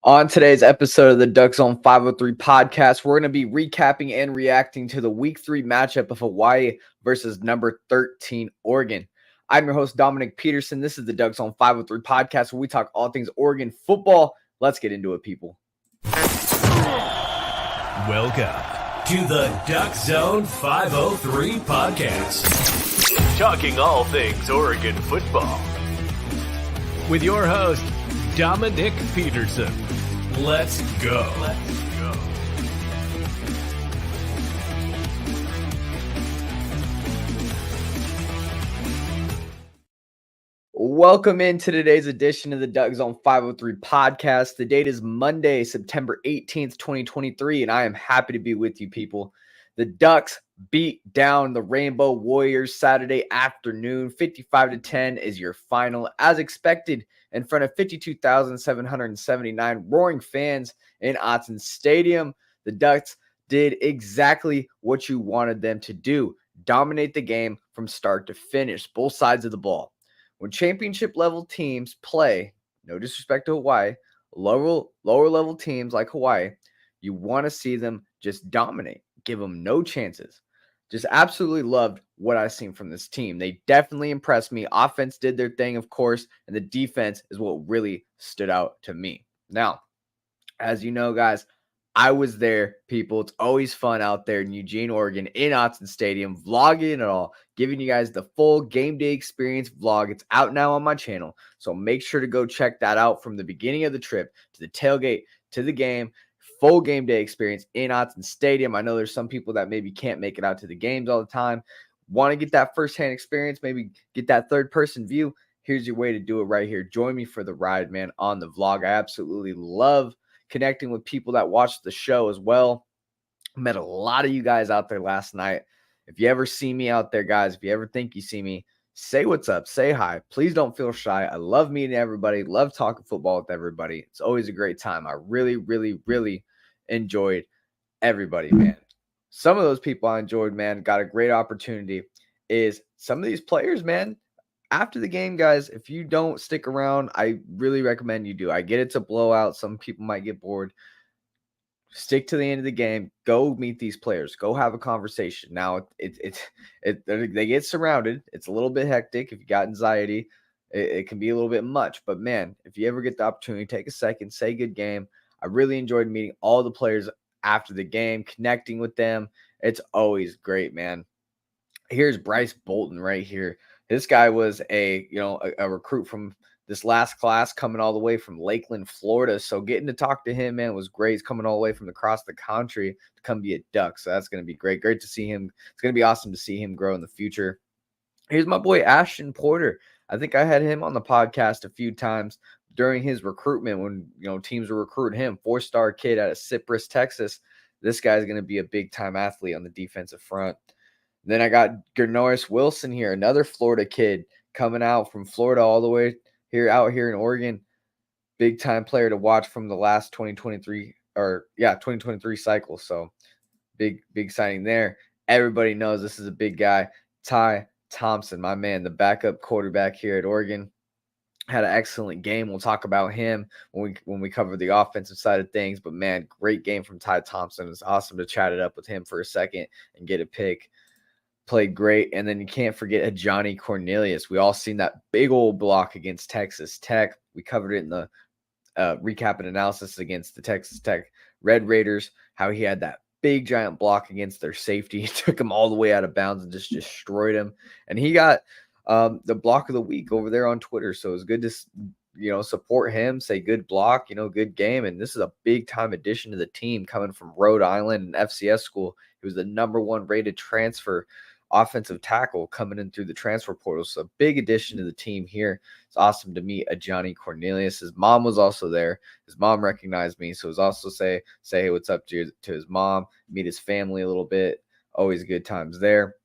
On today's episode of the DuckZone503 Podcast, we're going to be recapping and reacting to the Week 3 matchup of Hawaii versus number 13 Oregon. I'm your host, Dominiqk Peterson. This is the DuckZone503 Podcast, where we talk all things Oregon football. Let's get into it, people. Welcome to the DuckZone503 Podcast, talking all things Oregon football, with your host, Dominiqk Peterson. Let's go. Welcome into today's edition of the DuckZone503 Podcast. The date is Monday, September 18th, 2023, and I am happy to be with you, people. The Ducks beat down the Rainbow Warriors Saturday afternoon. 55-10 is your final, as expected, in front of 52,779 roaring fans in Autzen Stadium. The Ducks did exactly what you wanted them to do: dominate the game from start to finish, both sides of the ball. When championship level teams play, no disrespect to Hawaii, lower level teams like Hawaii, you want to see them just dominate, give them no chances. Just absolutely loved what I've seen from this team. They definitely impressed me. Offense did their thing, of course, and the defense is what really stood out to me. Now, as you know, guys, I was there, people. It's always fun out there in Eugene, Oregon, in Autzen Stadium, vlogging it all, giving you guys the full game day experience vlog. It's out now on my channel, so make sure to go check that out from the beginning of the trip to the tailgate to the game. Full game day experience in Autzen Stadium. I know there's some people that maybe can't make it out to the games all the time, want to get that firsthand experience, maybe get that third-person view. Here's your way to do it right here. Join me for the ride, man, on the vlog. I absolutely love connecting with people that watch the show as well. Met a lot of you guys out there last night. If you ever see me out there, guys, if you ever think you see me, say what's up, say hi. Please don't feel shy. I love meeting everybody, love talking football with everybody. It's always a great time. I really enjoyed everybody, man. Some of those people I enjoyed, man, got a great opportunity. Is some of these players, man, after the game, guys, if you don't stick around, I really recommend you do. I get it's a blowout. Some people might get bored. Stick to the end of the game. Go meet these players. Go have a conversation. Now, they get surrounded. It's a little bit hectic. If you got anxiety, it can be a little bit much. But, man, if you ever get the opportunity, take a second, say good game. I really enjoyed meeting all the players after the game, connecting with them. It's always great, man. Here's Bryce Bolton right here. This guy was a recruit from this last class, coming all the way from Lakeland, Florida. So getting to talk to him, man, was great. He's coming all the way from across the country to come be a Duck. So that's going to be great. Great to see him. It's going to be awesome to see him grow in the future. Here's my boy Ashton Porter. I think I had him on the podcast a few times during his recruitment when, teams were recruiting him. 4-star kid out of Cypress, Texas. This guy's going to be a big-time athlete on the defensive front. Then I got Gernoris Wilson here, another Florida kid coming out from Florida all the way out here in Oregon. Big-time player to watch from the last 2023 cycle. So big signing there. Everybody knows this is a big guy. Ty Thompson, my man, the backup quarterback here at Oregon, had an excellent game. We'll talk about him when we cover the offensive side of things. But, man, great game from Ty Thompson. It's awesome to chat it up with him for a second and get a pick. Played great. And then you can't forget Johnny Cornelius. We all seen that big old block against Texas Tech. We covered it in the recap and analysis against the Texas Tech Red Raiders, how he had that big giant block against their safety. He took him all the way out of bounds and just destroyed him. And he got the block of the week over there on Twitter. So it was good to, support him, say good block, good game. And this is a big time addition to the team coming from Rhode Island and FCS school. He was the number 1 rated transfer offensive tackle coming in through the transfer portal. So a big addition to the team here. It's awesome to meet Johnny Cornelius. His mom was also there. His mom recognized me. So it was also say, hey, what's up to his mom, meet his family a little bit. Always good times there.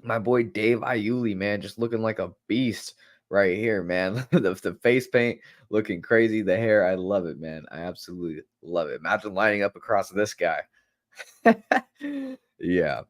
My boy Dave Iuli, man, just looking like a beast right here, man. the face paint looking crazy. The hair, I love it, man. I absolutely love it. Imagine lining up across this guy. Yeah.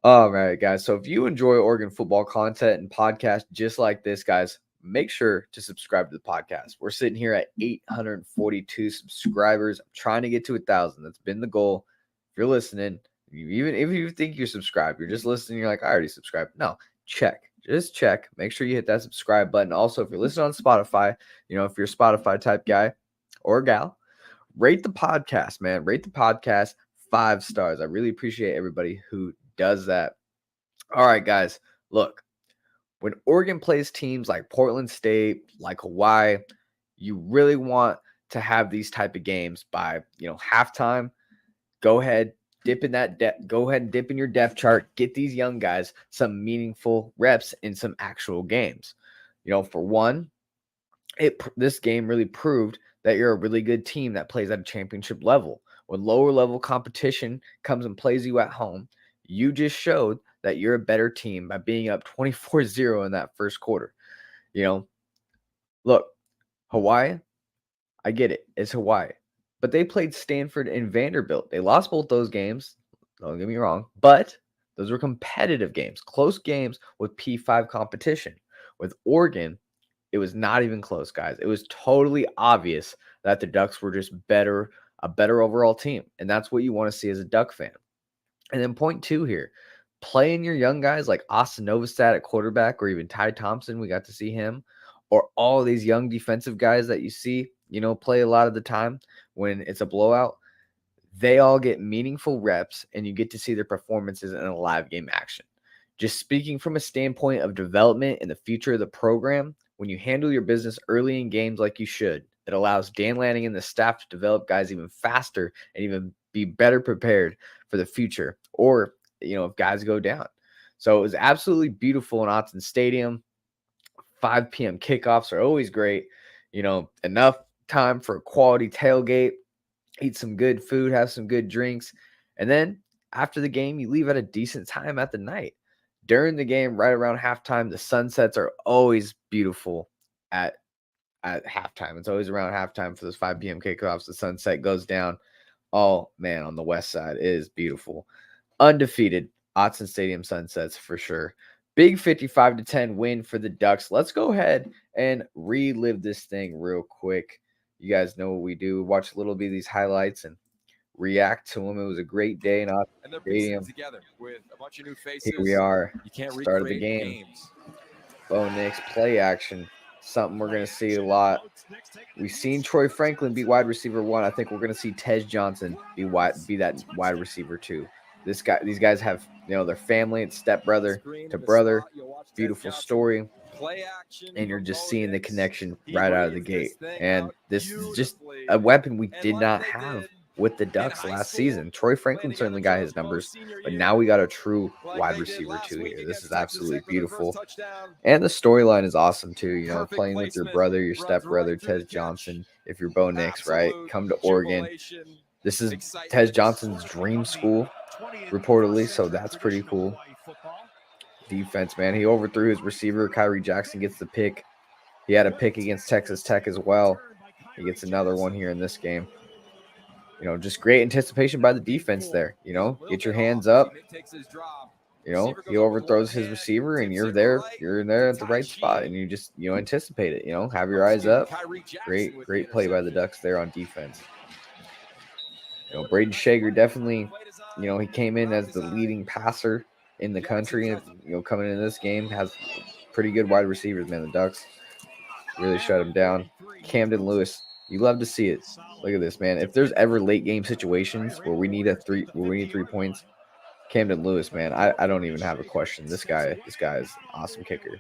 All right, guys. So if you enjoy Oregon football content and podcasts just like this, guys, make sure to subscribe to the podcast. We're sitting here at 842 subscribers. I'm trying to get to 1,000. That's been the goal. If you're listening, even if you think you're subscribed, you're just listening, you're like, I already subscribed. No, just check. Make sure you hit that subscribe button. Also, if you're listening on Spotify, if you're a Spotify type guy or gal, rate the podcast, man. Rate the podcast 5 stars. I really appreciate everybody who does that. All right, guys, look. When Oregon plays teams like Portland State, like Hawaii, you really want to have these type of games by, halftime. Go ahead, dip in your depth chart. Get these young guys some meaningful reps in some actual games. For one, this game really proved that you're a really good team that plays at a championship level. When lower level competition comes and plays you at home, you just showed that you're a better team by being up 24-0 in that first quarter. Look, Hawaii, I get it. It's Hawaii. But they played Stanford and Vanderbilt. They lost both those games. Don't get me wrong. But those were competitive games, close games with P5 competition. With Oregon, it was not even close, guys. It was totally obvious that the Ducks were just a better overall team. And that's what you want to see as a Duck fan. And then point 2 here. Playing your young guys like Austin Novosad at quarterback, or even Ty Thompson, we got to see him, or all these young defensive guys that you see, play a lot of the time when it's a blowout. They all get meaningful reps, and you get to see their performances in a live game action. Just speaking from a standpoint of development and the future of the program, when you handle your business early in games like you should, it allows Dan Lanning and the staff to develop guys even faster and even be better prepared for the future, or if guys go down. So it was absolutely beautiful in Autzen Stadium. 5 p.m. kickoffs are always great. Enough time for a quality tailgate, eat some good food, have some good drinks. And then after the game, you leave at a decent time at the night. During the game, right around halftime, the sunsets are always beautiful at halftime. It's always around halftime for those 5 p.m. kickoffs. The sunset goes down. Oh, man, on the west side, it is beautiful. Undefeated Autzen Stadium sunsets for sure. Big 55-10 win for the Ducks. Let's go ahead and relive this thing real quick. You guys know what we do. We watch a little bit of these highlights and react to them. It was a great day in Autzen Stadium. Together with a bunch of new faces. Here we are. You can't start of the game. Dominiqk play action. Something we're going to see a lot. We've seen Troy Franklin be wide receiver 1. I think we're going to see Tej Johnson be that wide receiver 2. These guys have, their family and stepbrother to brother. Beautiful story. And you're just seeing the connection right out of the gate. And this is just a weapon we did not have with the Ducks last season. Troy Franklin certainly got his numbers, but now we got a true wide receiver 2 here. This is absolutely beautiful. And the storyline is awesome too. Playing with your brother, your stepbrother, Tej Johnson. If you're Bo Nix, right? Come to Oregon. This is Tej Johnson's dream school, reportedly, so that's pretty cool. Defense, man. He overthrew his receiver. Kyrie Jackson gets the pick. He had a pick against Texas Tech as well. He gets another one here in this game. Just great anticipation by the defense there. Get your hands up. He overthrows his receiver, and you're there at the right spot, and you just, anticipate it. Have your eyes up. Great play by the Ducks there on defense. Braden Shager definitely, he came in as the leading passer in the country. Coming into this game, has pretty good wide receivers, man. The Ducks really shut him down. Camden Lewis, you love to see it. Look at this, man. If there's ever late game situations where we need 3 points, Camden Lewis, man, I don't even have a question. This guy is an awesome kicker.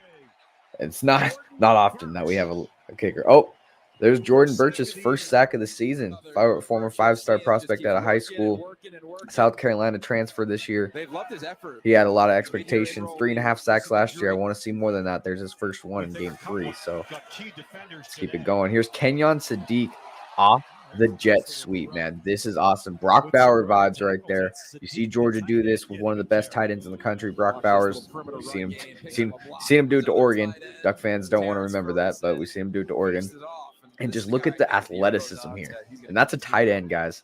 It's not often that we have a kicker. Oh, there's Jordan Birch's first sack of the season. Former 5-star prospect out of high school. South Carolina transfer this year. He had a lot of expectations. 3.5 sacks last year. I want to see more than that. There's his first one in game 3. So let's keep it going. Here's Kenyon Sadiq off the jet sweep, man. This is awesome. Brock Bauer vibes right there. You see Georgia do this with one of the best tight ends in the country, Brock Bowers. We've seen him do it to Oregon. Duck fans don't want to remember that, but we've seen him do it to Oregon. And just look at the athleticism here. And that's a tight end, guys.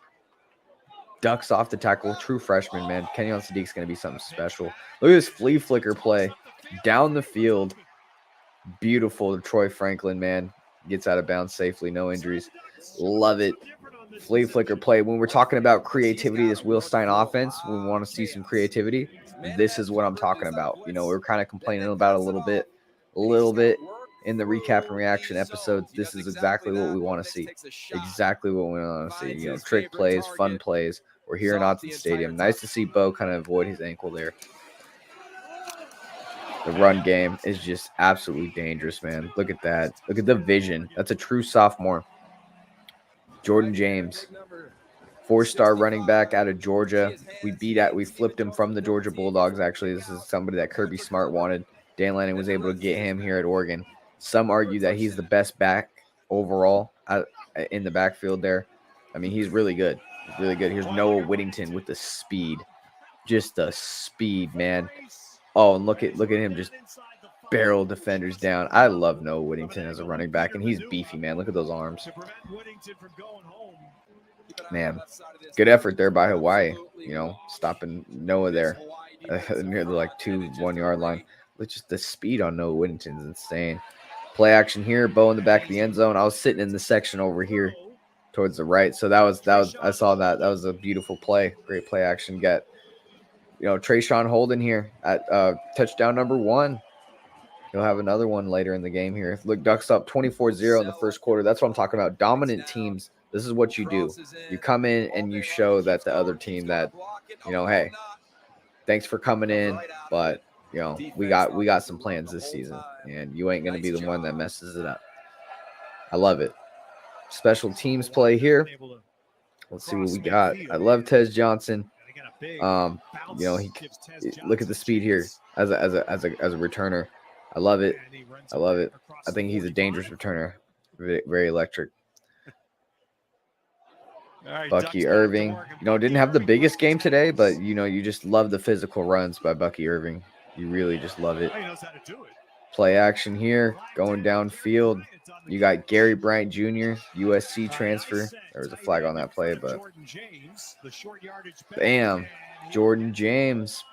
Ducks off the tackle. True freshman, man. Kenyon Sadiq's going to be something special. Look at this flea flicker play down the field. Beautiful. Troy Franklin, man. Gets out of bounds safely. No injuries. Love it. Flea flicker play. When we're talking about creativity, this Will Stein offense, we want to see some creativity. This is what I'm talking about. You know, we're kind of complaining about it a little bit in the recap and reaction episodes. This is exactly what we want to see. Exactly what we want to see. You know, trick plays, fun plays. We're here in Autzen Stadium. Nice to see Bo kind of avoid his ankle there. The run game is just absolutely dangerous, man. Look at that. Look at the vision. That's a true sophomore. Jordan James, 4-star running back out of Georgia. We flipped him from the Georgia Bulldogs, actually. This is somebody that Kirby Smart wanted. Dan Lanning was able to get him here at Oregon. Some argue that he's the best back overall in the backfield there. I mean, he's really good. He's really good. Here's Noah Whittington with the speed. Just the speed, man. Oh, and look at him just barrel defenders down. I love Noah Whittington as a running back, and he's beefy, man. Look at those arms. Man, good effort there by Hawaii, you know, stopping Noah there near the 2-1 yard line. But just the speed on Noah Whittington is insane. Play action here, Bo in the back of the end zone. I was sitting in the section over here towards the right, so that was I saw that. That was a beautiful play. Great play action. Got, you know, Trayshawn Holden here at touchdown number 1. He'll have another one later in the game here. Look, Ducks up 24-0 in the first quarter. That's what I'm talking about. Dominant teams. This is what you do. You come in and you show that the other team that, you know, hey, thanks for coming in, but, you know, we got some plans this season, and you ain't going to be the one that messes it up. I love it. Special teams play here. Let's see what we got. I love Tez Johnson. You know, look at the speed here as a returner. I love it. I love it. I think he's a dangerous returner. Very electric. Bucky Irving, you know, didn't have the biggest game today, but, you know, you just love the physical runs by Bucky Irving. You really just love it. Play action here, going downfield. You got Gary Bryant Jr., USC transfer. There was a flag on that play, but bam, Jordan James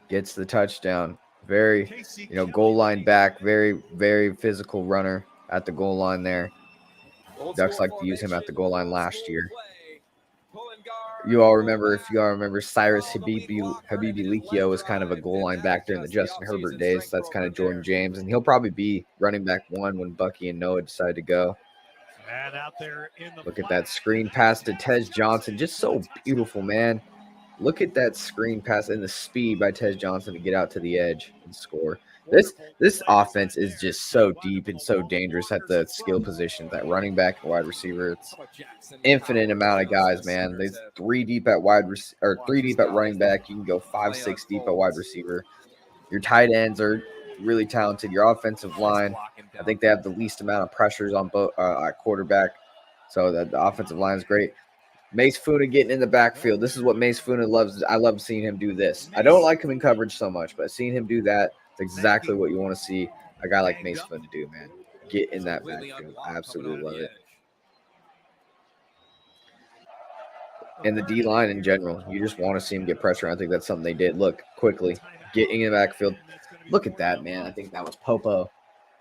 gets the touchdown. Very, you know, goal line back, very, very physical runner at the goal line there. Ducks like to use him at the goal line last year. If you all remember, Cyrus Habibi Likio was kind of a goal line back during the Justin Herbert days. So that's kind of Jordan James, and he'll probably be running back 1 when Bucky and Noah decide to go. Look at that screen pass to Tez Johnson. Just so beautiful, man. Look at that screen pass and the speed by Tez Johnson to get out to the edge and score. This offense is just so deep and so dangerous at the skill positions, at running back and wide receiver. It's infinite amount of guys, man. There's 3 deep at running back. You can go 5, 6 deep at wide receiver. Your tight ends are really talented. Your offensive line, I think they have the least amount of pressures on both at quarterback. So the offensive line is great. Mace Funa getting in the backfield. This is what Mace Funa loves. I love seeing him do this. I don't like him in coverage so much, but seeing him do that, it's exactly what you want to see a guy like Mace Funa do, man. Get in that backfield. I absolutely love it. And the D-line in general, you just want to see him get pressure. I think that's something they did. Look, quickly, getting in the backfield. Look at that, man. I think that was Popo.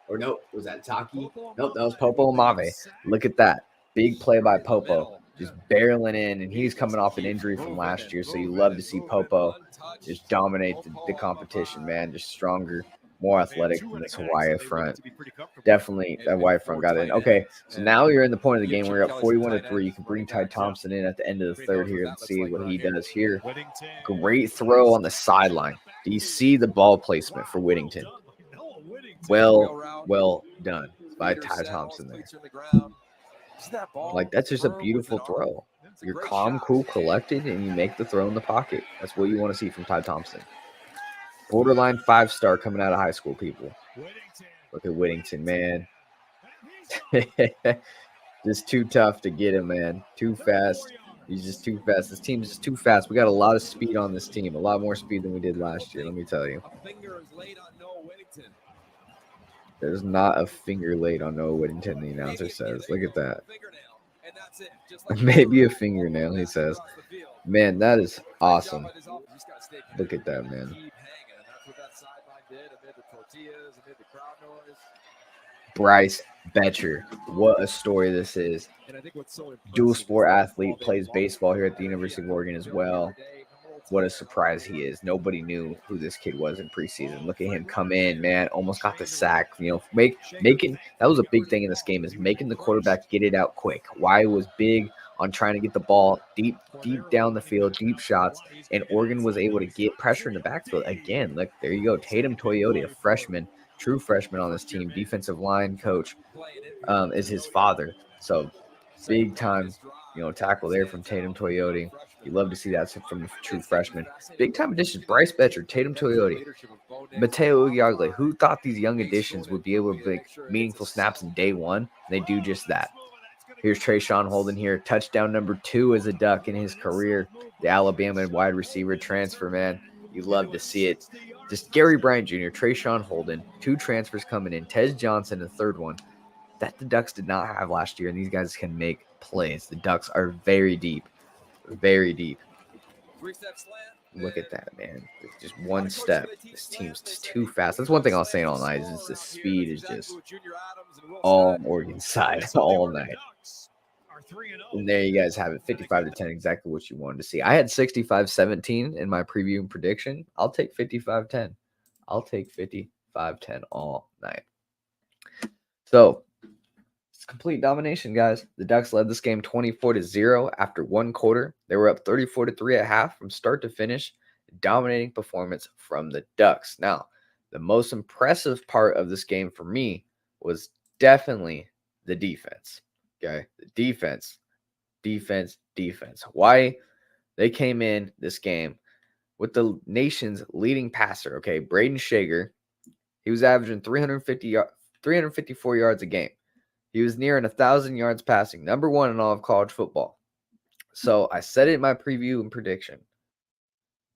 Or nope, was that Taki? Nope, that was Popo Mave. Look at that. Big play by Popo. Just barreling in, and he's coming off an injury from last year, so you love to see Popo just dominate the competition, man. Just stronger, more athletic than this Hawaii front. Definitely that Hawaii front got in. Okay, so now you're in the point of the game where you're up 41-3. You can bring Ty Thompson in at the end of the third here and see what he does here. Great throw on the sideline. Do you see the ball placement for Whittington? Well done by Ty Thompson there. Like, that's just a beautiful throw. You're calm, cool, collected, and you make the throw in the pocket. That's what you want to see from Ty Thompson. Borderline 5-star coming out of high school, people. Look at Whittington, man. Just too tough to get him, man. Too fast. He's just too fast. This team is just too fast. We got a lot of speed on this team. A lot more speed than we did last year, let me tell you. There's not a finger laid on Noah Whittington, the announcer says. Look at that. Maybe a fingernail, he says. Man, that is awesome. Look at that, man. Bryce Betcher. What a story this is. Dual sport athlete, plays baseball here at the University of Oregon as well. What a surprise he is. Nobody knew who this kid was in preseason. Look at him come in, man. Almost got the sack. Making that was a big thing in this game, is making the quarterback get it out quick. Why was big on trying to get the ball deep down the field, deep shots, and Oregon was able to get pressure in the backfield. Again, look, there you go. Tatum Toyota, a freshman, true freshman on this team, defensive line coach, is his father. So big time, tackle there from Tatum Toyota. You love to see that from a true freshman. Big time additions: Bryce Betcher, Tatum Toyota, Mateo Ugiagle. Who thought these young additions would be able to make meaningful snaps in day one? They do just that. Here's Trayshawn Holden here. Touchdown number 2 as a Duck in his career. The Alabama wide receiver transfer, man. You love to see it. Just Gary Bryant Jr., Trayshawn Holden, 2 transfers coming in. Tez Johnson, the third one. That the Ducks did not have last year, and these guys can make plays. The Ducks are very deep. Very deep. Look at that, man. It's just one step. This team's just too fast. That's one thing I'll say all night is the speed is just all on Oregon's side all night. And there you guys have it, 55-10, exactly what you wanted to see. I had 65-17 in my preview and prediction. I'll take 55-10. I'll take 55-10 all night. So, it's complete domination, guys. The Ducks led this game 24-0 after one quarter. They were up 34-3 at half from start to finish. Dominating performance from the Ducks. Now, the most impressive part of this game for me was definitely the defense. Okay, the defense. Hawaii, they came in this game with the nation's leading passer. Okay, Braden Shager, he was averaging 354 yards a game. He was nearing 1,000 yards passing, number 1 in all of college football. So I said it in my preview and prediction.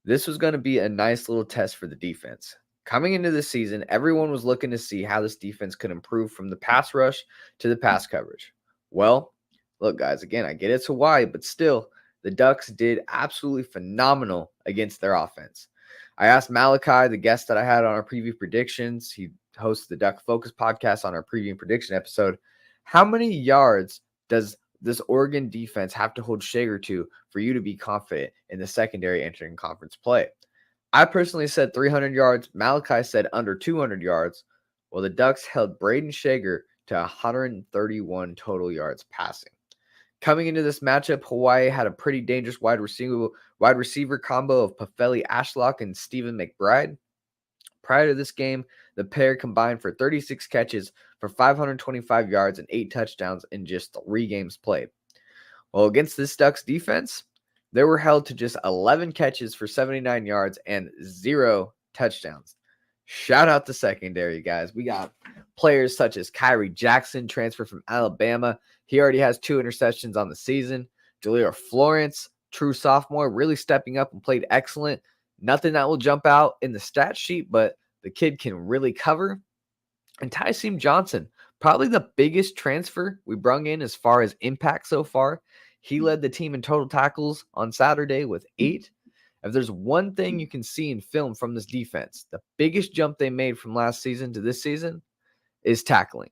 This was going to be a nice little test for the defense. Coming into this season, everyone was looking to see how this defense could improve from the pass rush to the pass coverage. Well, look, guys, again, I get it's Hawaii, but still, the Ducks did absolutely phenomenal against their offense. I asked Malachi, the guest that I had on our preview predictions, he hosts the Duck Focus podcast on our preview and prediction episode, how many yards does this Oregon defense have to hold Shager to for you to be confident in the secondary entering conference play? I personally said 300 yards. Malachi said under 200 yards. Well, the Ducks held Braden Shager to 131 total yards passing. Coming into this matchup, Hawaii had a pretty dangerous wide receiver combo of Pafeli Ashlock and Stephen McBride. Prior to this game, the pair combined for 36 catches for 525 yards and 8 touchdowns in just 3 games played. Well, against this Ducks defense, they were held to just 11 catches for 79 yards and 0 touchdowns. Shout out to secondary, guys. We got players such as Kyrie Jackson, transfer from Alabama. He already has 2 interceptions on the season. Jaleel Florence, true sophomore, really stepping up and played excellent. Nothing that will jump out in the stat sheet, but the kid can really cover. And Tyseem Johnson, probably the biggest transfer we brung in as far as impact so far. He led the team in total tackles on Saturday with 8. If there's one thing you can see in film from this defense, the biggest jump they made from last season to this season is tackling.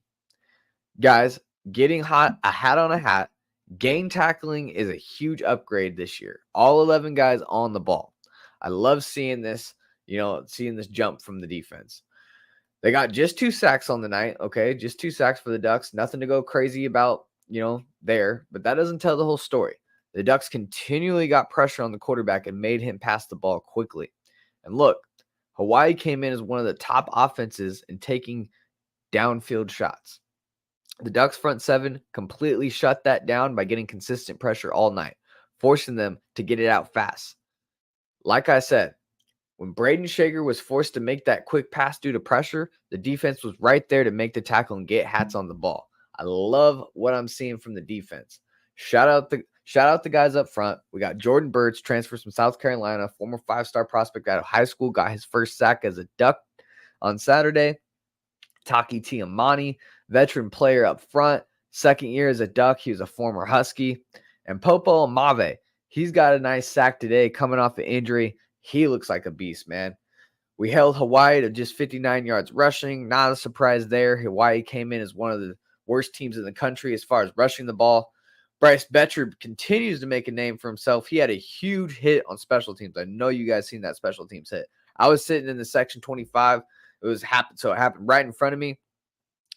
Guys, getting hot, a hat on a hat, game tackling is a huge upgrade this year. All 11 guys on the ball. I love seeing this, seeing this jump from the defense. They got just 2 sacks on the night, okay? Just 2 sacks for the Ducks. Nothing to go crazy about, there, but that doesn't tell the whole story. The Ducks continually got pressure on the quarterback and made him pass the ball quickly. And look, Hawaii came in as one of the top offenses in taking downfield shots. The Ducks front 7 completely shut that down by getting consistent pressure all night, forcing them to get it out fast. Like I said, when Braden Shager was forced to make that quick pass due to pressure, the defense was right there to make the tackle and get hats on the ball. I love what I'm seeing from the defense. Shout out the guys up front. We got Jordan Burch, transfers from South Carolina, former 5-star prospect out of high school, got his first sack as a Duck on Saturday. Taki Tiamani, veteran player up front, second year as a Duck. He was a former Husky. And Popo Amave, he's got a nice sack today coming off the injury. He looks like a beast, man. We held Hawaii to just 59 yards rushing. Not a surprise there. Hawaii came in as one of the worst teams in the country as far as rushing the ball. Bryce Betcher continues to make a name for himself. He had a huge hit on special teams. I know you guys seen that special teams hit. I was sitting in the section 25. It happened right in front of me.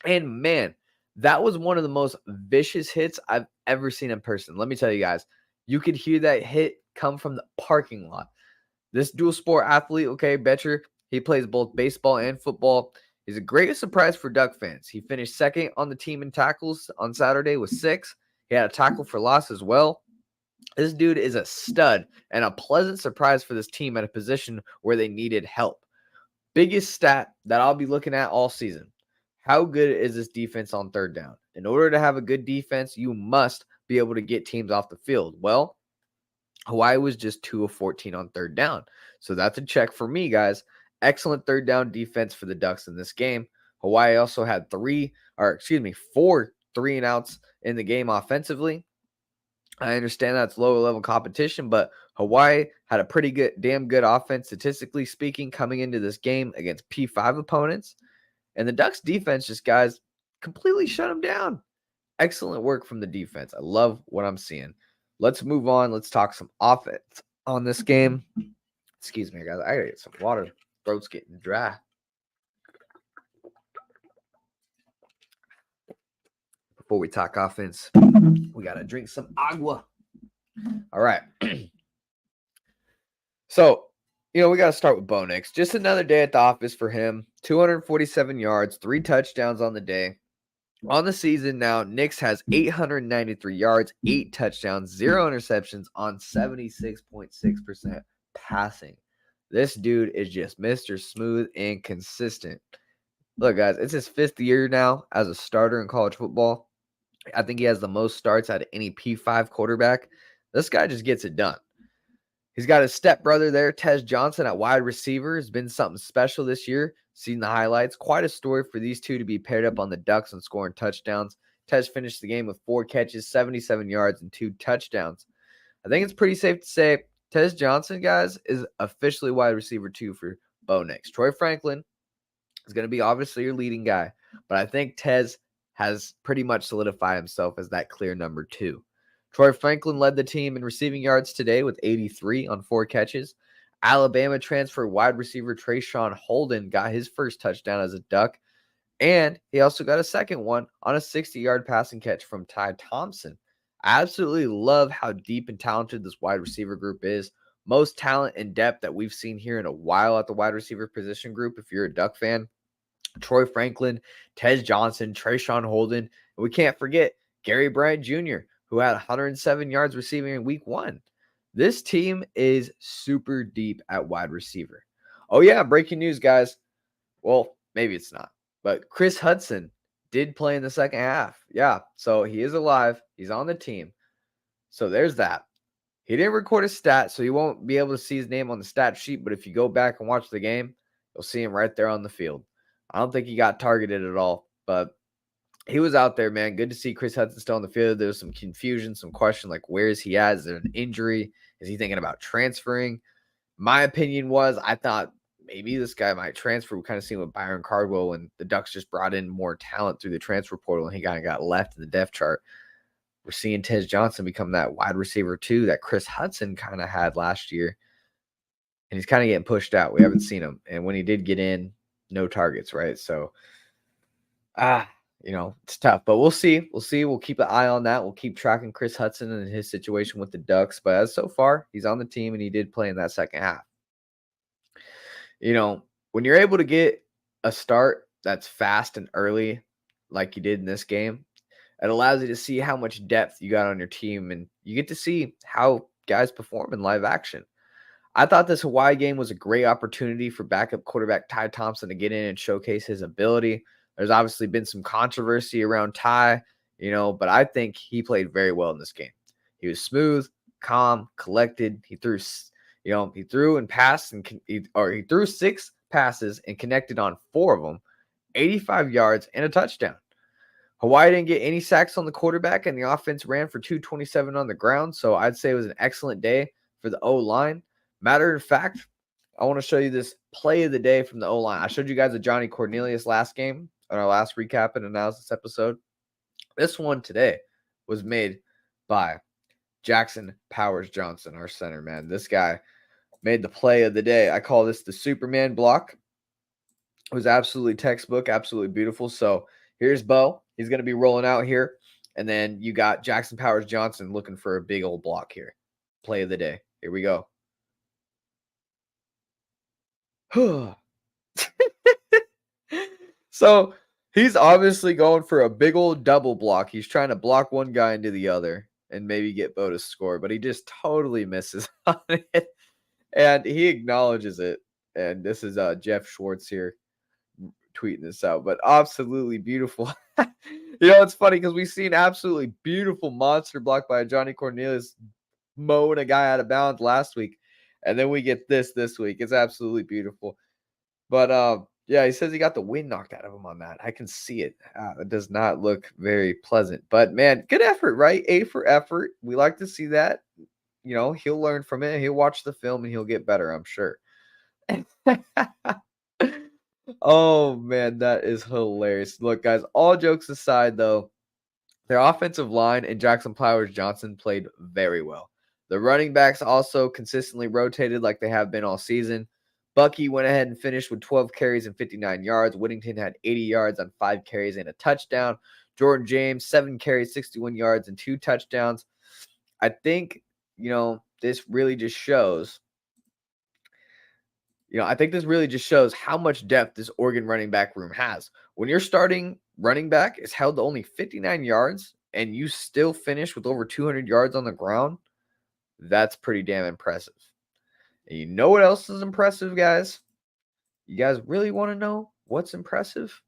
And man, that was one of the most vicious hits I've ever seen in person. Let me tell you guys, you could hear that hit come from the parking lot. This dual sport athlete, okay, Betcher, he plays both baseball and football. He's a great surprise for Duck fans. He finished second on the team in tackles on Saturday with 6. He had a tackle for loss as well. This dude is a stud and a pleasant surprise for this team at a position where they needed help. Biggest stat that I'll be looking at all season. How good is this defense on third down? In order to have a good defense, you must be able to get teams off the field. Well, Hawaii was just 2 of 14 on third down. So that's a check for me, guys. Excellent third down defense for the Ducks in this game. Hawaii also had 4 3-and-outs in the game offensively. I understand that's lower level competition, but Hawaii had a pretty good, damn good offense, statistically speaking, coming into this game against P5 opponents. And the Ducks defense just, guys, completely shut them down. Excellent work from the defense. I love what I'm seeing. Let's move on. Let's talk some offense on this game. Excuse me, guys. I gotta get some water. Throat's getting dry. Before we talk offense, we gotta drink some agua. All right. So, we got to start with Dominiqk. Just another day at the office for him. 247 yards, 3 touchdowns on the day. On the season now, Nix has 893 yards, 8 touchdowns, 0 interceptions on 76.6% passing. This dude is just Mr. Smooth and consistent. Look, guys, it's his 5th year now as a starter in college football. I think he has the most starts out of any P5 quarterback. This guy just gets it done. He's got his stepbrother there, Tez Johnson, at wide receiver. Has been something special this year. Seen the highlights. Quite a story for these two to be paired up on the Ducks and scoring touchdowns. Tez finished the game with 4 catches, 77 yards, and 2 touchdowns. I think it's pretty safe to say Tez Johnson, guys, is officially wide receiver 2 for Dominiqk. Troy Franklin is going to be obviously your leading guy, but I think Tez has pretty much solidified himself as that clear number 2. Troy Franklin led the team in receiving yards today with 83 on 4 catches. Alabama transfer wide receiver Trayshawn Holden got his first touchdown as a Duck, and he also got a second one on a 60-yard passing catch from Ty Thompson. I absolutely love how deep and talented this wide receiver group is. Most talent and depth that we've seen here in a while at the wide receiver position group if you're a Duck fan. Troy Franklin, Tez Johnson, Trayshawn Holden, and we can't forget Gary Bryant Jr., who had 107 yards receiving in week 1. This team is super deep at wide receiver. Oh, yeah, breaking news, guys. Well, maybe it's not, but Chris Hudson did play in the second half. Yeah, so he is alive. He's on the team. So there's that. He didn't record his stats, so you won't be able to see his name on the stat sheet, but if you go back and watch the game, you'll see him right there on the field. I don't think he got targeted at all, but he was out there, man. Good to see Chris Hudson still on the field. There was some confusion, some question, like where is he at? Is there an injury? Is he thinking about transferring? My opinion was I thought maybe this guy might transfer. We kind of seen with Byron Cardwell when the Ducks just brought in more talent through the transfer portal and he kind of got left in the depth chart. We're seeing Tez Johnson become that wide receiver too that Chris Hudson kind of had last year. And he's kind of getting pushed out. We haven't seen him. And when he did get in, no targets, right? So, it's tough, but we'll see. We'll keep an eye on that. We'll keep tracking Chris Hudson and his situation with the Ducks. But as so far, he's on the team and he did play in that second half. When you're able to get a start that's fast and early, like you did in this game, it allows you to see how much depth you got on your team and you get to see how guys perform in live action. I thought this Hawaii game was a great opportunity for backup quarterback Ty Thompson to get in and showcase his ability. There's obviously been some controversy around Ty, but I think he played very well in this game. He was smooth, calm, collected. He threw, he threw and passed he threw 6 passes and connected on 4 of them, 85 yards and a touchdown. Hawaii didn't get any sacks on the quarterback and the offense ran for 227 on the ground. So I'd say it was an excellent day for the O-line. Matter of fact, I want to show you this play of the day from the O-line. I showed you guys a Johnny Cornelius last game on our last recap and analysis episode. This one today was made by Jackson Powers Johnson, our center, man. This guy made the play of the day. I call this the Superman block. It was absolutely textbook, absolutely beautiful. So here's Bo. He's going to be rolling out here. And then you got Jackson Powers Johnson looking for a big old block here. Play of the day. Here we go. So he's obviously going for a big old double block. He's trying to block one guy into the other and maybe get Bo to score, but he just totally misses on it. And he acknowledges it. And this is Jeff Schwartz here tweeting this out, but absolutely beautiful. It's funny because we've seen absolutely beautiful monster block by Johnny Cornelius mowing a guy out of bounds last week. And then we get this week. It's absolutely beautiful. But yeah, he says he got the wind knocked out of him on that. I can see it. It does not look very pleasant. But, man, good effort, right? A for effort. We like to see that. He'll learn from it. He'll watch the film, and he'll get better, I'm sure. Oh, man, that is hilarious. Look, guys, all jokes aside, though, their offensive line and Jackson Powers Johnson played very well. The running backs also consistently rotated like they have been all season. Bucky went ahead and finished with 12 carries and 59 yards. Whittington had 80 yards on 5 carries and a touchdown. Jordan James, 7 carries, 61 yards, and 2 touchdowns. I think, this really just shows, how much depth this Oregon running back room has. When your starting running back is held to only 59 yards and you still finish with over 200 yards on the ground, that's pretty damn impressive. And you know what else is impressive, guys? You guys really want to know what's impressive?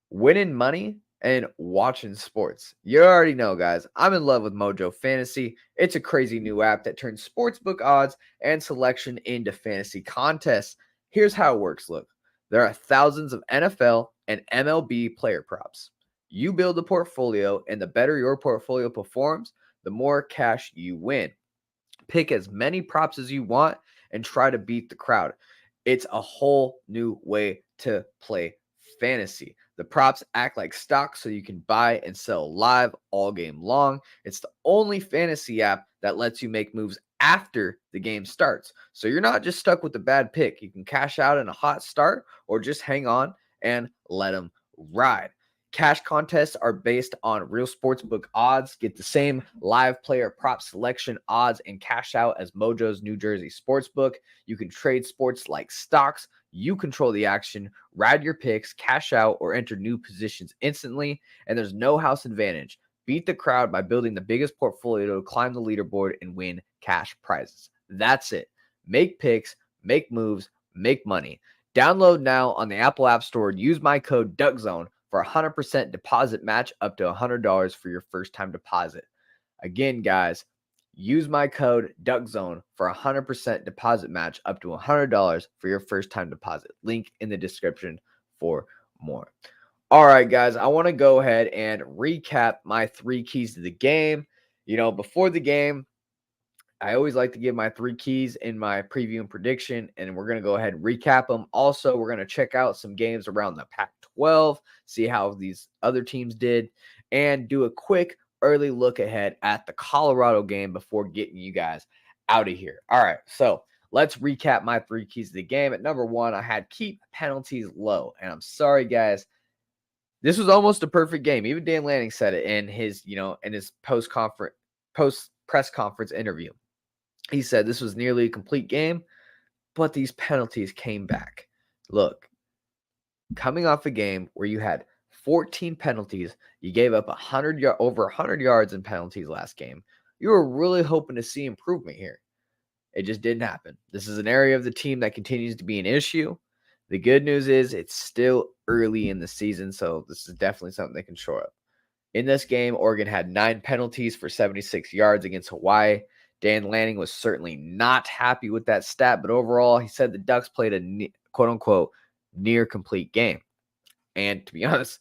Winning money and watching sports. You already know, guys. I'm in love with Mojo Fantasy. It's a crazy new app that turns sportsbook odds and selection into fantasy contests. Here's how it works. Look, there are thousands of NFL and MLB player props. You build a portfolio, and the better your portfolio performs, the more cash you win. Pick as many props as you want and try to beat the crowd. It's a whole new way to play fantasy. The props act like stocks so you can buy and sell live all game long. It's the only fantasy app that lets you make moves after the game starts. So you're not just stuck with a bad pick. You can cash out in a hot start or just hang on and let them ride. Cash contests are based on real sportsbook odds. Get the same live player prop selection odds and cash out as Mojo's New Jersey Sportsbook. You can trade sports like stocks. You control the action, ride your picks, cash out, or enter new positions instantly. And there's no house advantage. Beat the crowd by building the biggest portfolio to climb the leaderboard and win cash prizes. That's it. Make picks, make moves, make money. Download now on the Apple App Store and use my code DuckZone for a 100% deposit match up to $100 for your first time deposit. Again, guys, use my code DuckZone for a 100% deposit match up to $100 for your first time deposit. Link in the description for more. All right, guys, I want to go ahead and recap my 3 keys to the game. Before the game, I always like to give my 3 keys in my preview and prediction, and we're going to go ahead and recap them. Also, we're going to check out some games around the Pac-12, see how these other teams did, and do a quick early look ahead at the Colorado game before getting you guys out of here. All right, so let's recap my 3 keys to the game. At number 1, I had keep penalties low, and I'm sorry, guys. This was almost a perfect game. Even Dan Lanning said it in his, post-press conference interview. He said this was nearly a complete game, but these penalties came back. Look, coming off a game where you had 14 penalties, you gave up over 100 yards in penalties last game. You were really hoping to see improvement here. It just didn't happen. This is an area of the team that continues to be an issue. The good news is it's still early in the season, so this is definitely something they can shore up. In this game, Oregon had 9 penalties for 76 yards against Hawaii. Dan Lanning was certainly not happy with that stat, but overall, he said the Ducks played a quote-unquote near complete game. And to be honest,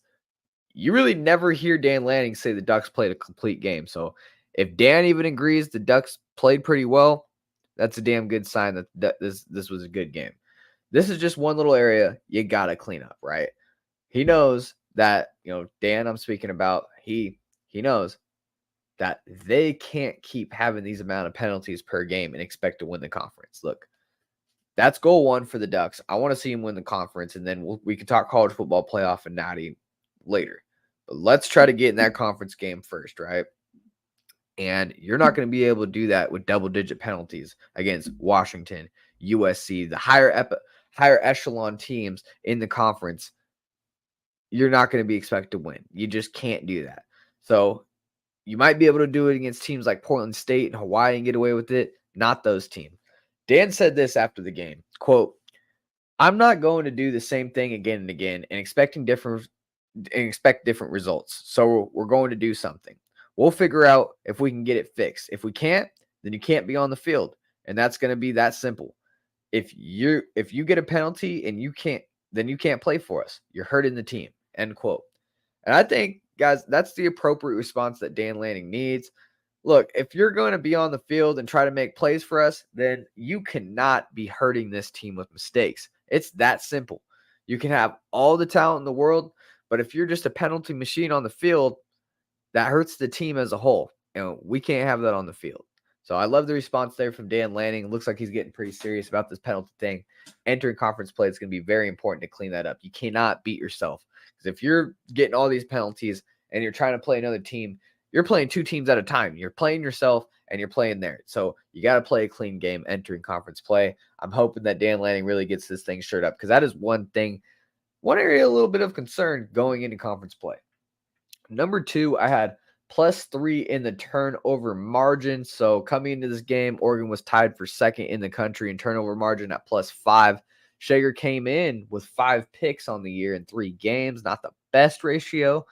you really never hear Dan Lanning say the Ducks played a complete game. So if Dan even agrees the Ducks played pretty well, that's a damn good sign that this was a good game. This is just one little area you got to clean up, right? He knows that, Dan I'm speaking about, he knows that they can't keep having these amount of penalties per game and expect to win the conference. Look, that's goal one for the Ducks. I want to see him win the conference, and then we can talk college football playoff and natty later. But let's try to get in that conference game first, right? And you're not going to be able to do that with double-digit penalties against Washington, USC, the higher echelon teams in the conference. You're not going to be expected to win. You just can't do that. So you might be able to do it against teams like Portland State and Hawaii and get away with it. Not those teams. Dan said this after the game, quote, "I'm not going to do the same thing again and again and expect different results. So we're going to do something. We'll figure out if we can get it fixed. If we can't, then you can't be on the field. And that's going to be that simple. If you get a penalty and you can't, then you can't play for us. You're hurting the team." End quote. And I think, guys, that's the appropriate response that Dan Lanning needs. Look, if you're going to be on the field and try to make plays for us, then you cannot be hurting this team with mistakes. It's that simple. You can have all the talent in the world, but if you're just a penalty machine on the field, that hurts the team as a whole. We can't have that on the field. So I love the response there from Dan Lanning. It looks like he's getting pretty serious about this penalty thing. Entering conference play is going to be very important to clean that up. You cannot beat yourself. Because if you're getting all these penalties and you're trying to play another team, you're playing two teams at a time. You're playing yourself and you're playing there. So you got to play a clean game entering conference play. I'm hoping that Dan Lanning really gets this thing stirred up because that is one area a little bit of concern going into conference play. Number two, I had +3 in the turnover margin. So coming into this game, Oregon was tied for second in the country in turnover margin at +5. Shager came in with 5 picks on the year in 3 games. Not the best ratio.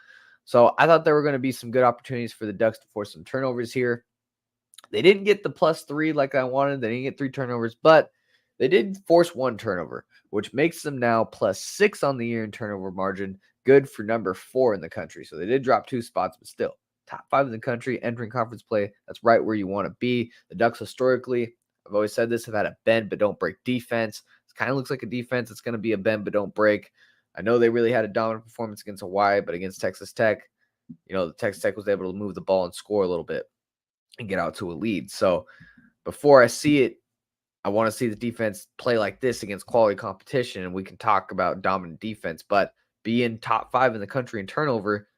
So I thought there were going to be some good opportunities for the Ducks to force some turnovers here. They didn't get the +3 like I wanted. They didn't get 3 turnovers, but they did force 1 turnover, which makes them now +6 on the year in turnover margin. Good for number 4 in the country. So they did drop 2 spots, but still top 5 in the country entering conference play. That's right where you want to be. The Ducks historically, I've always said this, have had a bend but don't break defense. It kind of looks like a defense. It's going to be a bend but don't break. I know they really had a dominant performance against Hawaii, but against Texas Tech, Texas Tech was able to move the ball and score a little bit and get out to a lead. So before I see it, I want to see the defense play like this against quality competition, and we can talk about dominant defense, but being top 5 in the country in turnover,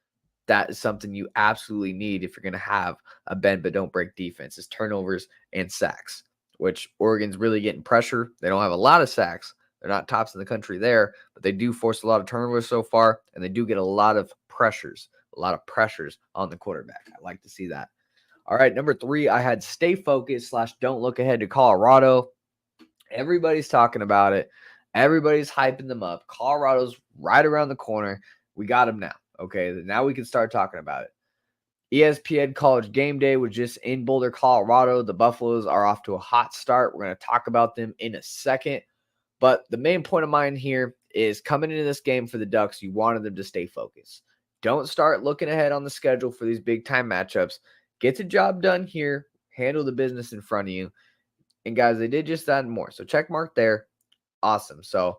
that is something you absolutely need if you're going to have a bend but don't break defense, is turnovers and sacks, which Oregon's really getting pressure. They don't have a lot of sacks. They're not tops in the country there, but they do force a lot of turnovers so far, and they do get a lot of pressures on the quarterback. I like to see that. All right, number 3, I had stay focused / don't look ahead to Colorado. Everybody's talking about it. Everybody's hyping them up. Colorado's right around the corner. We got them now. Okay, now we can start talking about it. ESPN College Game Day was just in Boulder, Colorado. The Buffaloes are off to a hot start. We're going to talk about them in a second. But the main point of mine here is coming into this game for the Ducks, you wanted them to stay focused. Don't start looking ahead on the schedule for these big-time matchups. Get the job done here. Handle the business in front of you. And, guys, they did just that and more. So, check mark there. Awesome. So,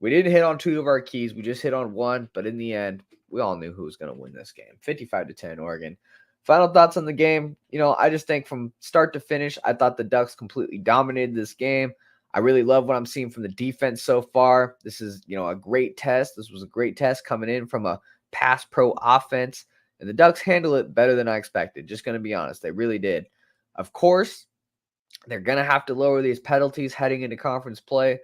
we didn't hit on 2 of our keys. We just hit on 1. But in the end, we all knew who was going to win this game. 55-10, Oregon. Final thoughts on the game. I just think from start to finish, I thought the Ducks completely dominated this game. I really love what I'm seeing from the defense so far. This is, a great test. This was a great test coming in from a pass pro offense. And the Ducks handle it better than I expected. Just going to be honest. They really did. Of course, they're going to have to lower these penalties heading into conference play.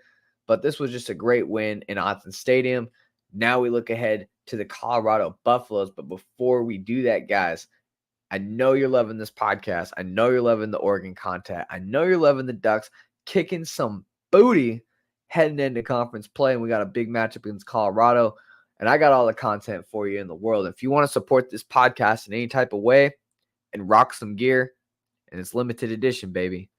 But this was just a great win in Autzen Stadium. Now we look ahead to the Colorado Buffaloes. But before we do that, guys, I know you're loving this podcast. I know you're loving the Oregon content. I know you're loving the Ducks kicking some booty heading into conference play. And we got a big matchup against Colorado. And I got all the content for you in the world. If you want to support this podcast in any type of way and rock some gear, and it's limited edition, baby,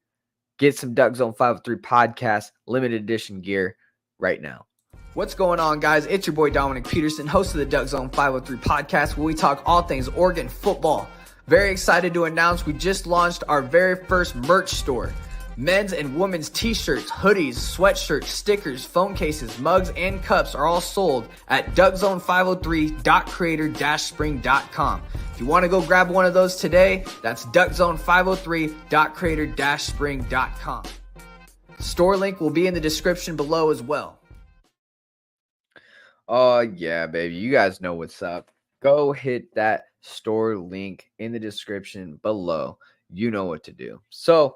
get some DuckZone503 Podcast limited edition gear right now. What's going on, guys? It's your boy Dominiqk Peterson, host of the DuckZone503 Podcast, where we talk all things Oregon football. Very excited to announce we just launched our very first merch store. Men's and women's t-shirts, hoodies, sweatshirts, stickers, phone cases, mugs, and cups are all sold at DuckZone503.creator-spring.com. If you want to go grab one of those today, that's DuckZone503.creator-spring.com. The store link will be in the description below as well. Oh, yeah, baby. You guys know what's up. Go hit that store link in the description below. You know what to do. So,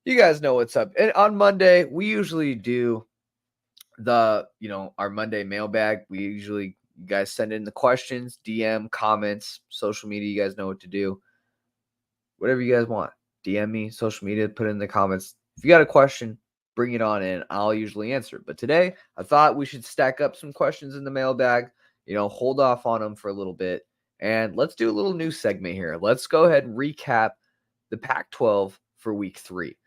you guys know what's up. And on Monday, we usually do our Monday mailbag. You guys send in the questions, DM, comments, social media. You guys know what to do. Whatever you guys want. DM me, social media, put it in the comments. If you got a question, bring it on in. I'll usually answer it. But today, I thought we should stack up some questions in the mailbag. Hold off on them for a little bit. And let's do a little new segment here. Let's go ahead and recap the Pac-12 for week 3.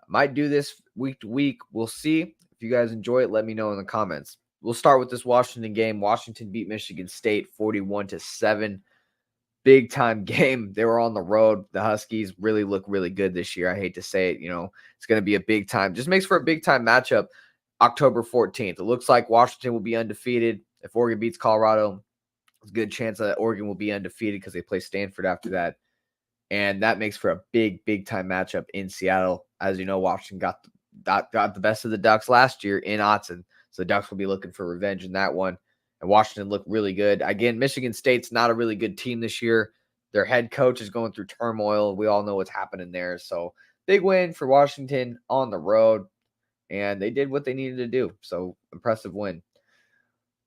I might do this week to week. We'll see. If you guys enjoy it, let me know in the comments. We'll start with this Washington game. Washington beat Michigan State 41-7. Big time game. They were on the road. The Huskies really look really good this year. I hate to say it. It's going to be a big time. Just makes for a big time matchup October 14th. It looks like Washington will be undefeated. If Oregon beats Colorado, there's a good chance that Oregon will be undefeated because they play Stanford after that. And that makes for a big time matchup in Seattle. As you know, Washington got the best of the Ducks last year in Autzen. So the Ducks will be looking for revenge in that one. And Washington looked really good. Again, Michigan State's not a really good team this year. Their head coach is going through turmoil. We all know what's happening there. So big win for Washington on the road. And they did what they needed to do. So impressive win.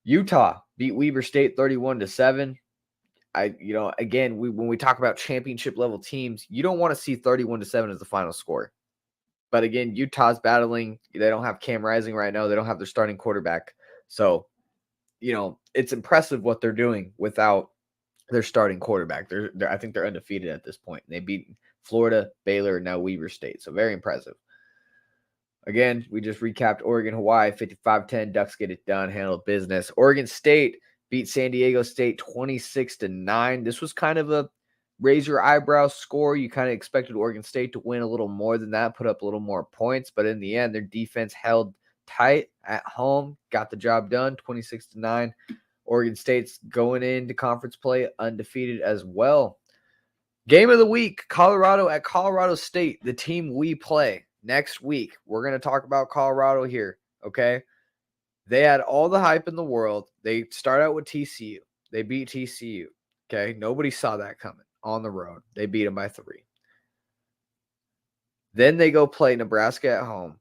Utah beat Weber State 31-7. When we talk about championship level teams, you don't want to see 31-7 as the final score. But again, Utah's battling. They don't have Cam Rising right now. They don't have their starting quarterback. So, it's impressive what they're doing without their starting quarterback. I think they're undefeated at this point. They beat Florida, Baylor, and now Weber State. So very impressive. Again, we just recapped Oregon, Hawaii, 55-10. Ducks get it done, handle business. Oregon State beat San Diego State 26-9. This was kind of a raise your eyebrow score. You kind of expected Oregon State to win a little more than that, put up a little more points. But in the end, their defense held tight at home, got the job done, 26-9. Oregon State's going into conference play undefeated as well. Game of the week, Colorado at Colorado State, the team we play next week. We're going to talk about Colorado here, okay? They had all the hype in the world. They start out with TCU. They beat TCU. Okay, nobody saw that coming on the road. They beat them by 3. Then they go play Nebraska at home.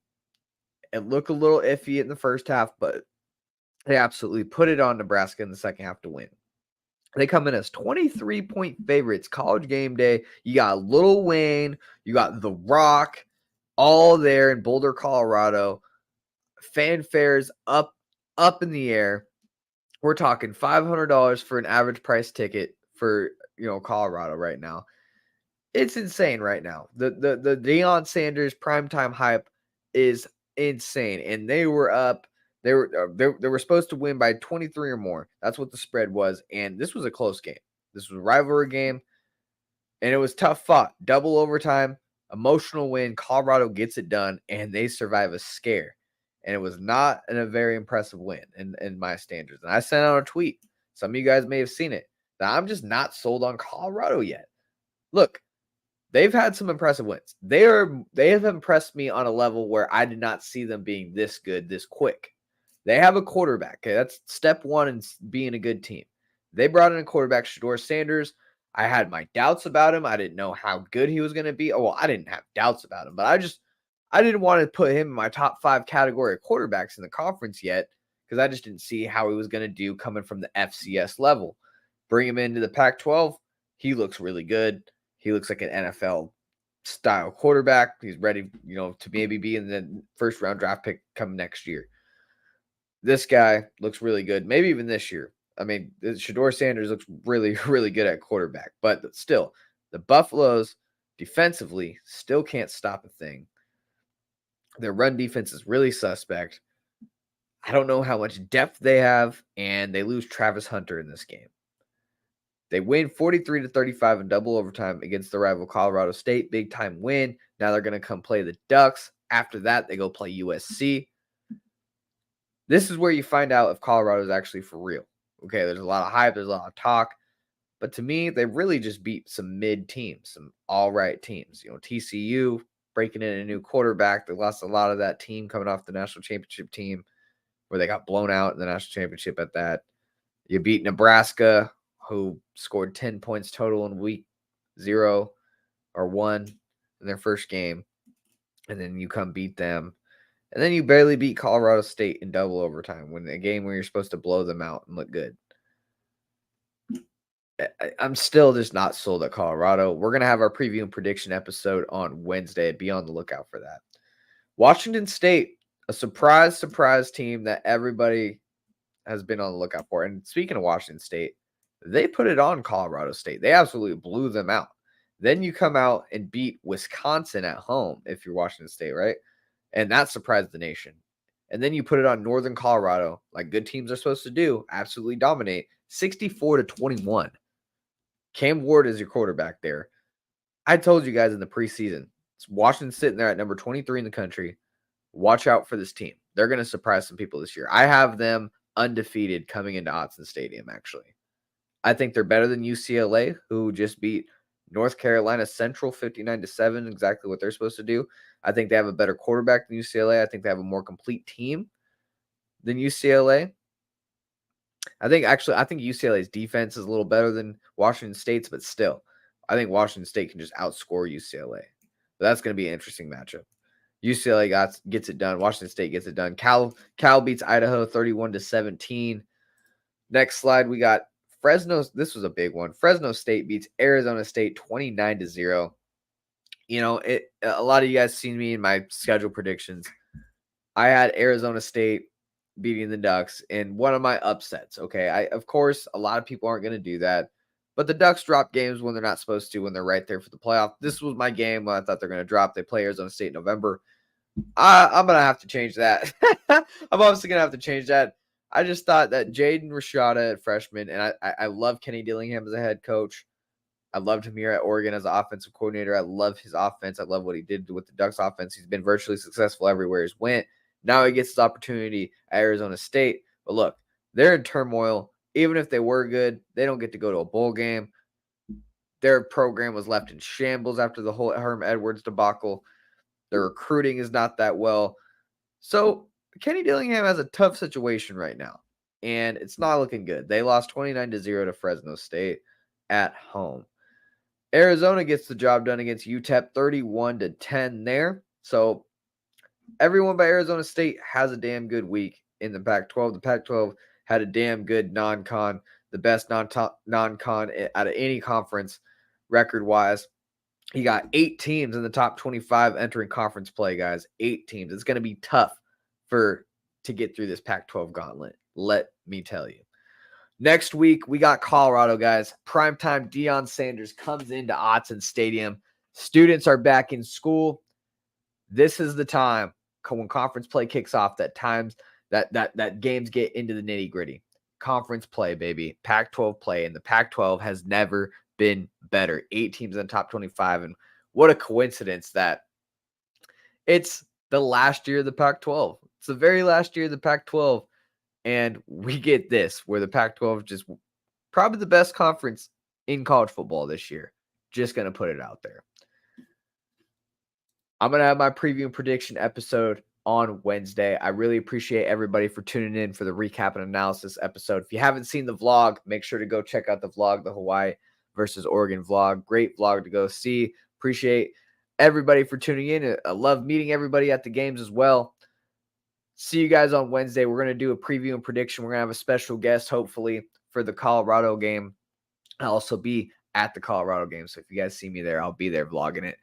It looked a little iffy in the first half, but they absolutely put it on Nebraska in the second half to win. They come in as 23-point favorites. College game day. You got Lil Wayne. You got The Rock. All there in Boulder, Colorado. Fanfares up in the air. We're talking $500 for an average price ticket for Colorado right now. It's insane right now. The Deion Sanders primetime hype is insane, and they were up. They were supposed to win by 23 or more. That's what the spread was, and this was a close game. This was a rivalry game, and it was tough fought. Double overtime, emotional win. Colorado gets it done, and they survive a scare. And it was not a very impressive win in my standards. And I sent out a tweet. Some of you guys may have seen it. That I'm just not sold on Colorado yet. Look, they've had some impressive wins. They have impressed me on a level where I did not see them being this good, this quick. They have a quarterback. Okay, that's step one in being a good team. They brought in a quarterback, Shedeur Sanders. I had my doubts about him. I didn't know how good he was going to be. Oh, well, I didn't have doubts about him, but I didn't want to put him in my top 5 category of quarterbacks in the conference yet because I just didn't see how he was going to do coming from the FCS level. Bring him into the Pac-12. He looks really good. He looks like an NFL-style quarterback. He's ready, to maybe be in the first-round draft pick come next year. This guy looks really good, maybe even this year. I mean, Shedeur Sanders looks really, really good at quarterback. But still, the Buffaloes defensively still can't stop a thing. Their run defense is really suspect. I don't know how much depth they have, and they lose Travis Hunter in this game. They win 43-35 in double overtime against the rival Colorado State. Big time win. Now they're going to come play the Ducks After that, they go play USC. This is where you find out if Colorado is actually for real. Okay, there's a lot of hype, there's a lot of talk. But to me, they really just beat some mid teams, some all right teams. TCU breaking in a new quarterback. They lost a lot of that team coming off the national championship team where they got blown out in the national championship at that. You beat Nebraska, who scored 10 points total in week 0 or 1 in their first game. And then you come beat them. And then you barely beat Colorado State in double overtime when a game where you're supposed to blow them out and look good. I'm still just not sold at Colorado. We're going to have our preview and prediction episode on Wednesday. Be on the lookout for that. Washington State, a surprise team that everybody has been on the lookout for. And speaking of Washington State, they put it on Colorado State. They absolutely blew them out. Then you come out and beat Wisconsin at home if you're Washington State, right? And that surprised the nation. And then you put it on Northern Colorado, like good teams are supposed to do, absolutely dominate, 64-21. Cam Ward is your quarterback there. I told you guys in the preseason, Washington's sitting there at number 23 in the country. Watch out for this team. They're going to surprise some people this year. I have them undefeated coming into Autzen Stadium, actually. I think they're better than UCLA, who just beat North Carolina Central 59-7, exactly what they're supposed to do. I think they have a better quarterback than UCLA. I think they have a more complete team than UCLA. I think UCLA's defense is a little better than Washington State's, but still, I think Washington State can just outscore UCLA. But that's going to be an interesting matchup. UCLA gets it done. Washington State gets it done. Cal beats Idaho 31-17. Next slide, we got Fresno. This was a big one. Fresno State beats Arizona State 29-0. A lot of you guys seen me in my schedule predictions. I had Arizona State beating the Ducks in one of my upsets. Okay, of course, a lot of people aren't going to do that, but the Ducks drop games when they're not supposed to, when they're right there for the playoff. This was my game when I thought they're going to drop. They play Arizona State in November. I'm going to have to change that. I'm obviously going to have to change that. I just thought that Jaden Rashada at freshman, and I love Kenny Dillingham as a head coach. I loved him here at Oregon as an offensive coordinator. I love his offense. I love what he did with the Ducks offense. He's been virtually successful everywhere he's went. Now he gets his opportunity at Arizona State. But look, they're in turmoil. Even if they were good, they don't get to go to a bowl game. Their program was left in shambles after the whole Herm Edwards debacle. Their recruiting is not that well. So Kenny Dillingham has a tough situation right now, and it's not looking good. They lost 29-0 to Fresno State at home. Arizona gets the job done against UTEP 31-10 there. So everyone by Arizona State has a damn good week in the Pac-12. The Pac-12 had a damn good non-con, the best non-con out of any conference record-wise. You got 8 teams in the top 25 entering conference play, guys. 8 teams. It's going to be tough to get through this Pac-12 gauntlet. Let me tell you. Next week, we got Colorado, guys. Primetime Deion Sanders comes into Autzen Stadium. Students are back in school. This is the time when conference play kicks off, that games get into the nitty-gritty. Conference play, baby. Pac-12 play, and the Pac-12 has never been better. 8 teams in the top 25, and what a coincidence that it's the last year of the Pac-12. It's the very last year of the Pac-12, and we get this, where the Pac-12 is just probably the best conference in college football this year. Just going to put it out there. I'm going to have my preview and prediction episode on Wednesday. I really appreciate everybody for tuning in for the recap and analysis episode. If you haven't seen the vlog, make sure to go check out the vlog, the Hawaii versus Oregon vlog. Great vlog to go see. Appreciate everybody for tuning in. I love meeting everybody at the games as well. See you guys on Wednesday. We're going to do a preview and prediction. We're going to have a special guest, hopefully, for the Colorado game. I'll also be at the Colorado game. So if you guys see me there, I'll be there vlogging it.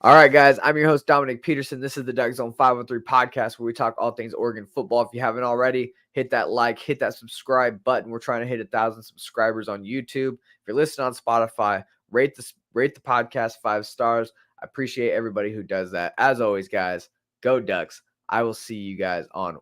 All right, guys. I'm your host, Dominiqk Peterson. This is the DuckZone503 Podcast, where we talk all things Oregon football. If you haven't already, hit that like, hit that subscribe button. We're trying to hit 1,000 subscribers on YouTube. If you're listening on Spotify, rate the podcast 5 stars. I appreciate everybody who does that. As always, guys, go Ducks. I will see you guys on